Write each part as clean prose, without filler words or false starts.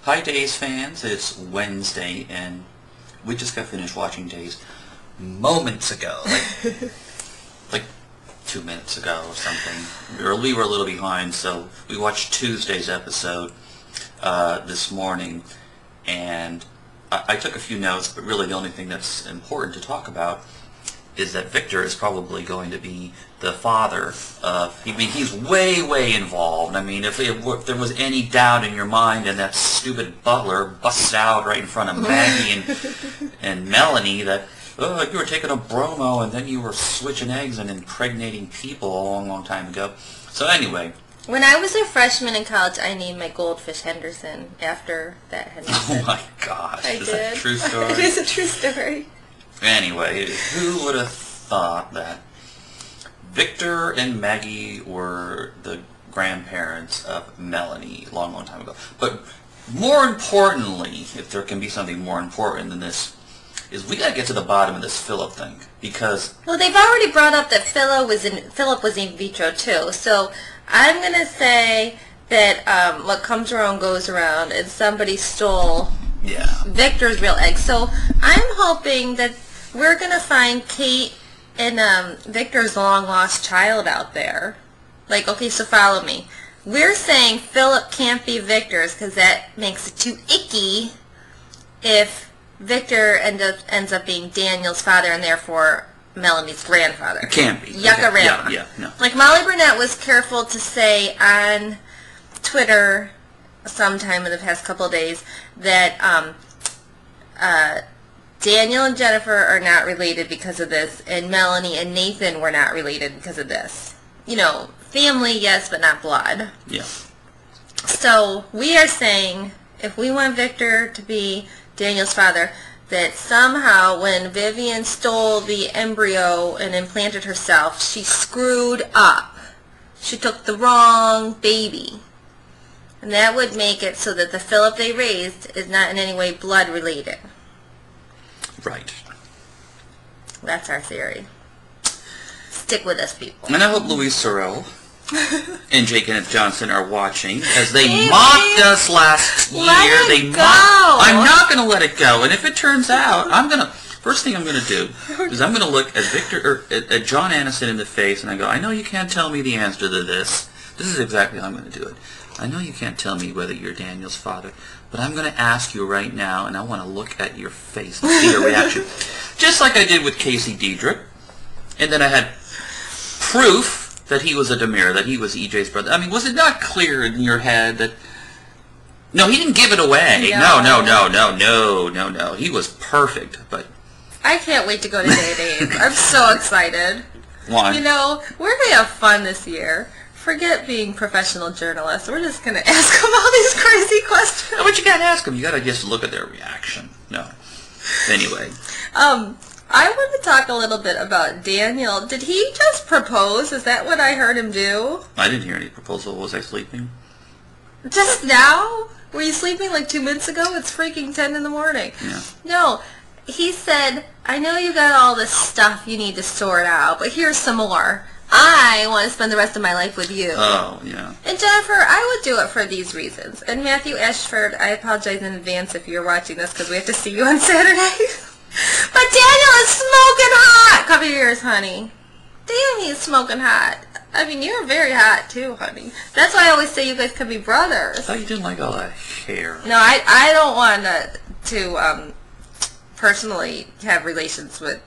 Hi Days fans, it's Wednesday and we just got finished watching Days moments ago, like 2 minutes ago or something. We were a little behind, so we watched Tuesday's episode this morning, and I took a few notes, but really the only thing that's important to talk about is that Victor is probably going to be the father of, he's way involved. I mean, if there was any doubt in your mind and that stupid butler busts out right in front of Maggie and Melanie that, oh, you were taking a bromo and then you were switching eggs and impregnating people a long time ago. So anyway. When I was a freshman in college, I named my goldfish Henderson after that Henderson. Oh my gosh. I Is did. that a true story? It is a true story. Anyway, who would have thought that Victor and Maggie were the grandparents of Melanie a long time ago? But more importantly, if there can be something more important than this, is we got to get to the bottom of this Philip thing, because... Well, they've already brought up that Philip was in vitro too, so I'm going to say that what comes around goes around, and somebody stole Victor's real egg. So I'm hoping that we're going to find Kate and Victor's long-lost child out there. Like, okay, so follow me. We're saying Philip can't be Victor's because that makes it too icky if Victor ends up being Daniel's father and therefore Melanie's grandfather. It can't be. Yuckarama. Okay. Yeah, no. Like Molly Burnett was careful to say on Twitter sometime in the past couple of days that Daniel and Jennifer are not related because of this, and Melanie and Nathan were not related because of this. You know, family, yes, but not blood. Yeah. So we are saying if we want Victor to be Daniel's father, that somehow when Vivian stole the embryo and implanted herself, she screwed up. She took the wrong baby. And that would make it so that the Philip they raised is not in any way blood related. Right. That's our theory. Stick with us, people. And I hope Louise Sorrell and J. Kenneth Johnson are watching, as they mocked us last year. Let it go. I'm not going to let it go. And if it turns out, first thing I'm going to do is I'm going to look at Victor, or at John Aniston in the face, and I go, I know you can't tell me the answer to this. This is exactly how I'm going to do it. I know you can't tell me whether you're Daniel's father, but I'm going to ask you right now, and I want to look at your face and see your reaction. Just like I did with Casey Diedrich. And then I had proof that he was a Demir, that he was EJ's brother. I mean, was it not clear in your head that... No, he didn't give it away. No. He was perfect, but... I can't wait to go to Days. I'm so excited. Why? You know, we're going to have fun this year. Forget being professional journalists. We're just going to ask them all these crazy questions. No, but you can't ask them. You got to just look at their reaction. No. Anyway. I want to talk a little bit about Daniel. Did he just propose? Is that what I heard him do? I didn't hear any proposal. Was I sleeping? Just now? Were you sleeping like 2 minutes ago? It's freaking 10 in the morning. Yeah. No. He said, I know you got all this stuff you need to sort out, but here's some more. I want to spend the rest of my life with you. Oh, yeah. And Jennifer, I would do it for these reasons. And Matthew Ashford, I apologize in advance if you're watching this because we have to see you on Saturday. But Daniel is smoking hot! Cover your ears, honey. Damn, he's smoking hot. I mean, you're very hot too, honey. That's why I always say you guys could be brothers. I thought you didn't like all that hair. No, I don't want to personally have relations with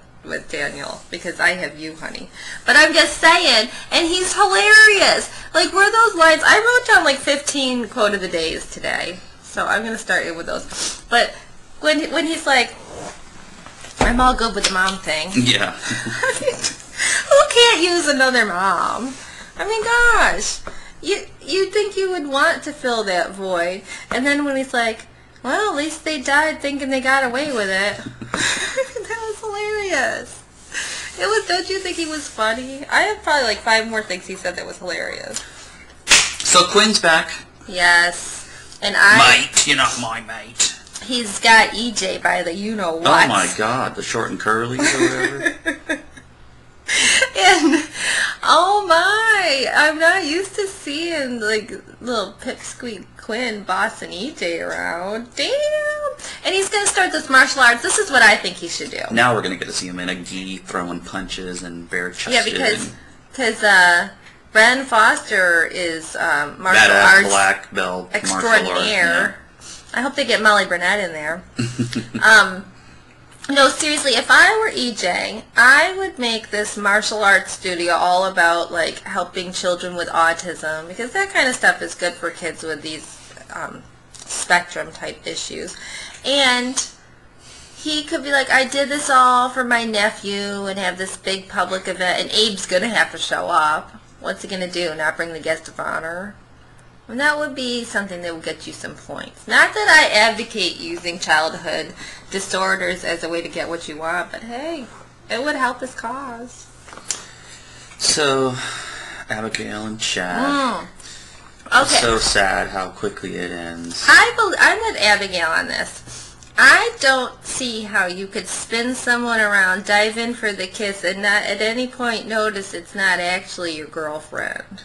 Daniel because I have you, honey. But I'm just saying, and he's hilarious. Like, were those lines? I wrote down like 15 quote of the days today, so I'm gonna start in with those. But when he's like, I'm all good with the mom thing. Yeah. I mean, who can't use another mom? I mean, gosh, you'd think you would want to fill that void, and then when he's like, well, at least they died thinking they got away with it. That was hilarious. It was. Don't you think he was funny? I have probably like 5 more things he said that was hilarious. So Quinn's back. Yes, and Mate, you're not my mate. He's got EJ by the you-know-what. Oh my God, the short and curly or whatever. And, oh my, I'm not used to seeing, like, little pipsqueak Quinn bossing EJ around. Damn! And he's going to start this martial arts. This is what I think he should do. Now we're going to get to see him in a gi throwing punches and bare-chested. Yeah, because Ren Foster is martial badass arts black belt extraordinaire. I hope they get Molly Burnett in there. No, seriously, if I were EJ, I would make this martial arts studio all about, like, helping children with autism, because that kind of stuff is good for kids with these spectrum-type issues. And he could be like, I did this all for my nephew, and have this big public event, and Abe's going to have to show up. What's he going to do, not bring the guest of honor? And that would be something that would get you some points. Not that I advocate using childhood disorders as a way to get what you want, but hey, it would help his cause. So, Abigail and Chad. Okay. So sad how quickly it ends. I'm with Abigail on this. I don't see how you could spin someone around, dive in for the kiss, and not at any point notice it's not actually your girlfriend.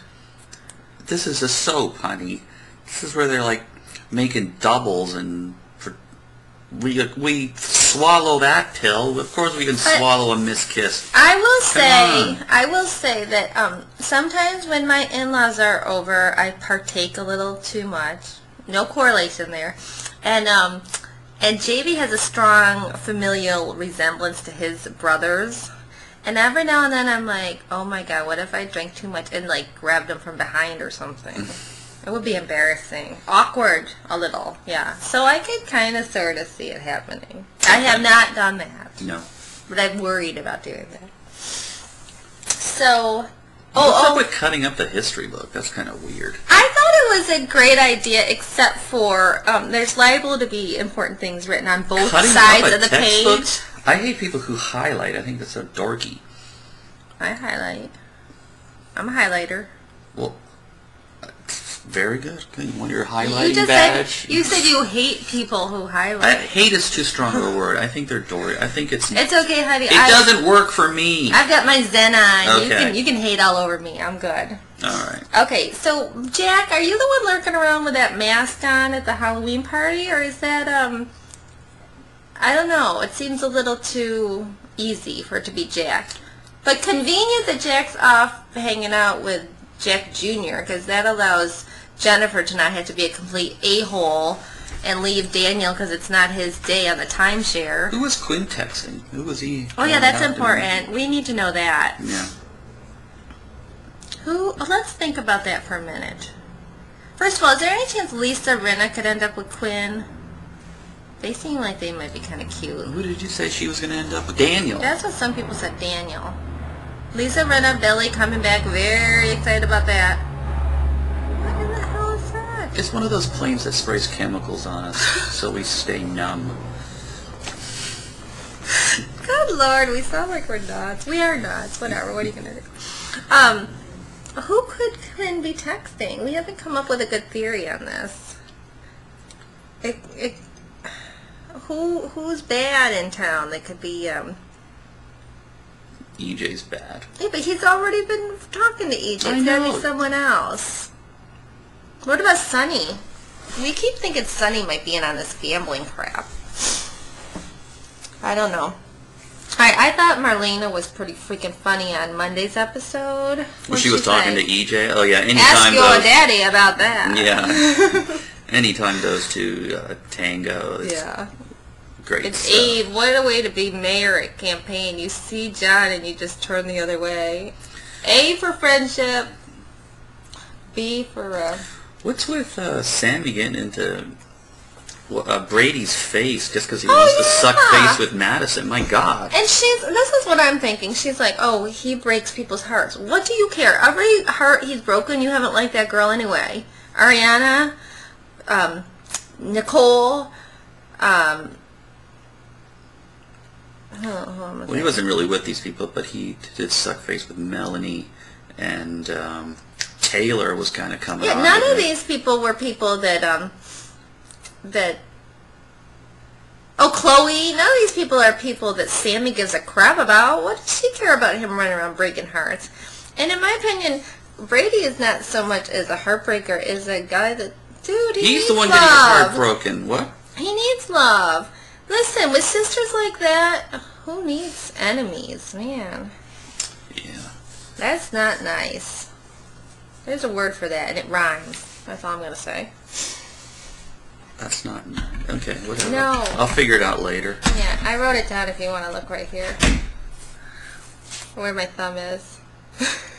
This is a soap, honey. This is where they're like making doubles, and we swallow that pill. Of course, we can swallow a miskiss. I will say that sometimes when my in-laws are over, I partake a little too much. No correlation there, and JB has a strong familial resemblance to his brothers. And every now and then I'm like, oh my god, what if I drank too much and, like, grabbed him from behind or something? It would be embarrassing. Awkward, a little, yeah. So I could kind of sort of see it happening. I have not done that. No. But I'm worried about doing that. So, what's up with cutting up the history book? That's kind of weird. I thought it was a great idea, except for there's liable to be important things written on both sides of the page. I hate people who highlight. I think that's so dorky. I highlight. I'm a highlighter. Well, very good. You want your highlighting badge? You said you hate people who highlight. Hate is too strong of a word. I think they're dorky. I think it's okay, honey. It doesn't work for me. I've got my Zen on. Okay. You can hate all over me. I'm good. All right. Okay, so Jack, are you the one lurking around with that mask on at the Halloween party, or is that I don't know. It seems a little too easy for it to be Jack. But convenient that Jack's off hanging out with Jack Jr., because that allows Jennifer to not have to be a complete a-hole and leave Daniel because it's not his day on the timeshare. Who was Quinn texting? Who was he? Oh, yeah, that's important. We need to know that. Yeah. Let's think about that for a minute. First of all, is there any chance Lisa Rinna could end up with Quinn? They seem like they might be kind of cute. Who did you say she was going to end up with? Daniel. That's what some people said, Daniel. Lisa Rinna, Billy coming back, very excited about that. What in the hell is that? It's one of those planes that sprays chemicals on us so we stay numb. Good Lord, we sound like we're nuts. We are nuts. Whatever, what are you going to do? Who could Quinn be texting? We haven't come up with a good theory on this. Who's bad in town that could be, EJ's bad. Yeah, but he's already been talking to EJ. It's gotta be someone else. What about Sonny? We keep thinking Sonny might be in on this gambling crap. I don't know. I thought Marlena was pretty freaking funny on Monday's episode. Well, she was talking to EJ? Oh, yeah. Anytime ask your daddy about that. Yeah. Anytime those two tango. Yeah. Great it's stuff. Abe. What a way to be mayor at campaign. You see John and you just turn the other way. A for friendship. B for... What's with Sammy getting into Brady's face just because he wants to suck face with Madison? My God. And this is what I'm thinking. She's like, oh, he breaks people's hearts. What do you care? Every heart he's broken, you haven't liked that girl anyway. Ariana, Nicole, well, he wasn't really with these people, but he did suck face with Melanie, and Taylor was kind of coming on. Yeah, none of these people were people that, oh, Chloe, none of these people are people that Sammy gives a crap about. What does she care about him running around breaking hearts? And in my opinion, Brady is not so much as a heartbreaker as a guy that, dude, he's the one love. getting his heart broken. What? He needs love. Listen, with sisters like that, who needs enemies, man? Yeah. That's not nice. There's a word for that, and it rhymes. That's all I'm going to say. That's not nice. Okay, whatever. No. I'll figure it out later. Yeah, I wrote it down if you want to look right here. Where my thumb is.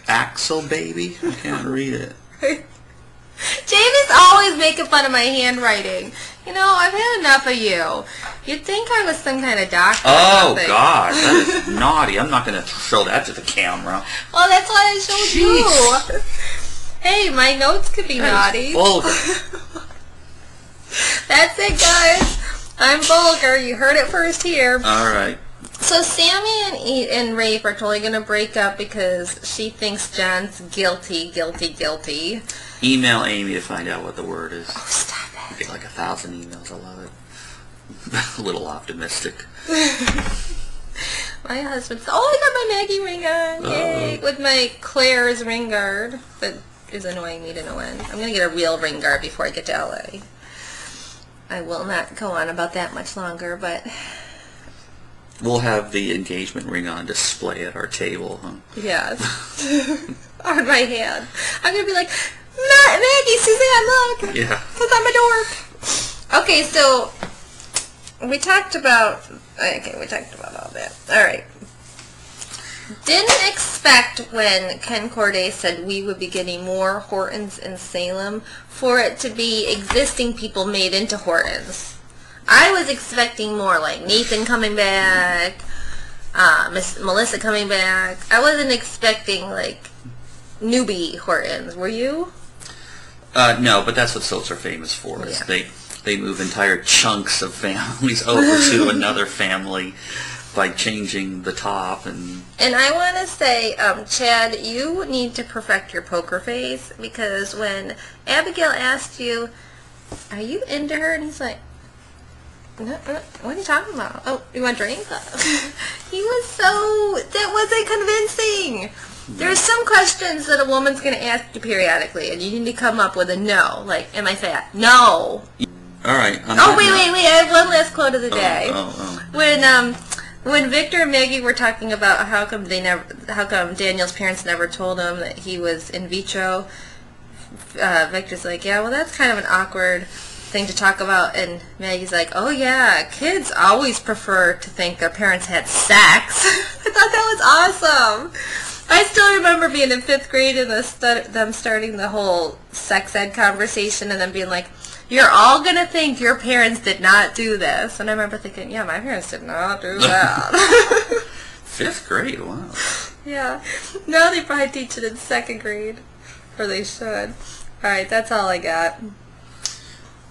Axel, baby? I can't read it. Jamie's always making fun of my handwriting. You know, I've had enough of you. You'd think I was some kind of doctor Oh, or something. God. That is naughty. I'm not going to show that to the camera. Well, that's why I showed you. Hey, my notes could be naughty. Vulgar. That's it, guys. I'm vulgar. You heard it first here. All right. So Sammy and Rafe are totally going to break up because she thinks John's guilty. Email Amy to find out what the word is. Oh, stop it. Get like 1,000 emails. I love it. A little optimistic. My husband's, I got my Maggie ring on. Yay. With my Claire's ring guard that is annoying me to no end. I'm going to get a real ring guard before I get to LA. I will not go on about that much longer, but... We'll have the engagement ring on display at our table, huh? Yes. On my hand. I'm going to be like, Maggie, Suzanne, look. Yeah. Because I'm a dork. Okay, so we talked about all that. All right. Didn't expect when Ken Corday said we would be getting more Hortons in Salem for it to be existing people made into Hortons. I was expecting more, like Nathan coming back, Miss Melissa coming back. I wasn't expecting like newbie Hortons. Were you? No, but that's what soaps are famous for. Is they move entire chunks of families over to another family by changing the top and I want to say, Chad, you need to perfect your poker face, because when Abigail asked you, "Are you into her?" and he's like, "No, what are you talking about? Oh, you want a drink?" He was that wasn't convincing. There's some questions that a woman's going to ask you periodically, and you need to come up with a no. Like, am I fat? No. All right. Wait. I have one last quote of the day. When Victor and Maggie were talking about how come Daniel's parents never told him that he was in vitro, Victor's like, yeah, well, that's kind of an awkward thing to talk about, and Maggie's like, oh yeah, kids always prefer to think their parents had sex. I thought that was awesome. I still remember being in 5th grade and them starting the whole sex ed conversation and then being like, you're all going to think your parents did not do this. And I remember thinking, yeah, my parents did not do that. 5th grade, wow. Yeah. Now they probably teach it in 2nd grade. Or they should. Alright, that's all I got.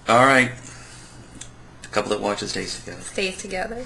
All right. A couple that watches Days Together. Stays together.